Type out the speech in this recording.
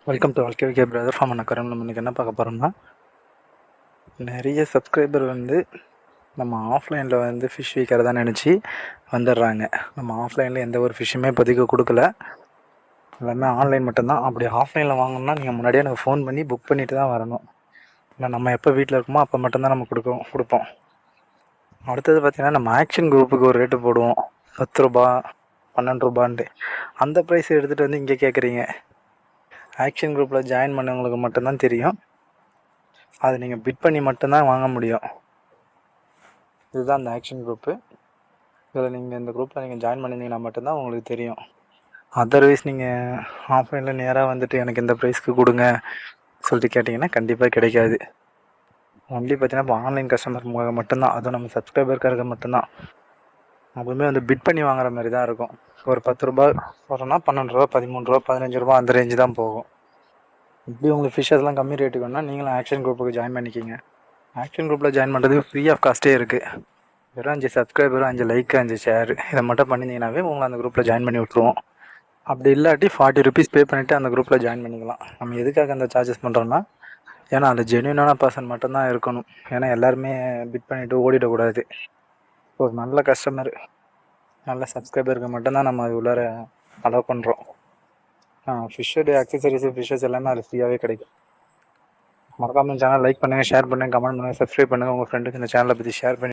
Welcome to வாழ்க்கை brother form அக்கறம். நம்ம இன்றைக்கி என்ன பார்க்க போகிறோம்னா, நிறைய சப்ஸ்கிரைபர் நம்ம ஆஃப்லைனில் ஃபிஷ் விற்கிறதா நினச்சி வந்துடுறாங்க. நம்ம ஆஃப்லைனில் எந்த ஒரு ஃபிஷ்ஷுமே இப்போதைக்கு கொடுக்கல, எல்லாமே ஆன்லைன் மட்டும்தான். அப்படி ஆஃப்லைனில் வாங்கணும்னா நீங்கள் முன்னாடியே எனக்கு ஃபோன் பண்ணி புக் பண்ணிவிட்டு தான் வரணும். இல்லை நம்ம எப்போ வீட்டில் இருக்குமோ அப்போ மட்டும்தான் நம்ம கொடுப்போம். அடுத்தது பார்த்திங்கன்னா, நம்ம ஆக்ஷன் குரூப்புக்கு ஒரு ரேட்டு போடுவோம், 10 ரூபா 12 ரூபான்ட்டு. அந்த ப்ரைஸ் எடுத்துகிட்டு இங்கே கேட்குறீங்க. ஆக்ஷன் குரூப்பில் ஜாயின் பண்ணவங்களுக்கு மட்டும்தான் தெரியும். அதை நீங்கள் பிட் பண்ணி மட்டும்தான் வாங்க முடியும். இதுதான் அந்த ஆக்ஷன் குரூப்பு. இதில் நீங்கள் இந்த குரூப்பில் நீங்கள் ஜாயின் பண்ணியிருந்தீங்கன்னா மட்டும்தான் உங்களுக்கு தெரியும். அதர்வைஸ் நீங்கள் ஆஃப்லைனில் நேராக எனக்கு இந்த ப்ரைஸ்க்கு கொடுங்க சொல்லிட்டு கேட்டிங்கன்னா கண்டிப்பாக கிடைக்காது. ஒன்லி பார்த்தீங்கன்னா இப்போ ஆன்லைன் கஸ்டமர் மட்டும்தான், அதுவும் நம்ம சப்ஸ்கிரைபருக்காக மட்டும்தான். அப்பவுமே பிட் பண்ணி வாங்குற மாதிரி தான் இருக்கும். ஒரு 10 ரூபா போகிறோன்னா 12 ரூபா 13 ரூபா 15 ரூபா அந்த ரேஞ்சு தான் போகும். இப்படி உங்களுக்கு ஃபிஷ் அதெல்லாம் கம்மி ரேட்டுக்கு வேணுன்னா நீங்களும் ஆக்ஷன் குரூப்புக்கு ஜாயின் பண்ணிக்கிங்க. ஆக்ஷன் குரூப்பில் ஜாயின் பண்ணுறதுக்கு ஃப்ரீ ஆஃப் காஸ்ட்டே இருக்குது. வெறும் 5 சப்ஸ்கிரைபர், 5 லைக், 5 ஷேர் இதை மட்டும் பண்ணியிருந்தீங்கன்னாவே உங்களை அந்த குரூப்பில் ஜாயின் பண்ணி விட்ருவோம். அப்படி இல்லாட்டி 40 ருபீஸ் பே பண்ணிவிட்டு அந்த குரூப்பில் ஜாயின் பண்ணிக்கலாம். நம்ம எதுக்காக அந்த சார்ஜஸ் பண்ணுறோன்னா, ஏன்னா அந்த ஜென்யூனான பர்சன் மட்டும்தான் இருக்கணும். ஏன்னா எல்லாருமே பிட் பண்ணிவிட்டு ஓடிடக்கூடாது. ஒரு நல்ல கஸ்டமர், நல்ல சப்ஸ்கிரைபருக்கு மட்டும்தான் நம்ம அது உள்ளார அலோவ் பண்ணுறோம். ஃபிஷ்ஷோடைய அக்சசரிஸு, ஃபிஷ்ஷஸ் எல்லாமே அது ஃப்ரீயாகவே கிடைக்கும். மறக்காமல் சேனல் லைக் பண்ணுங்கள், ஷேர் பண்ணுங்கள், கமெண்ட் பண்ணுங்கள், சப்ஸ்கிரைப் பண்ணுங்கள். உங்கள் ஃப்ரெண்டுக்கு இந்த சேனலை பற்றி ஷேர் பண்ணி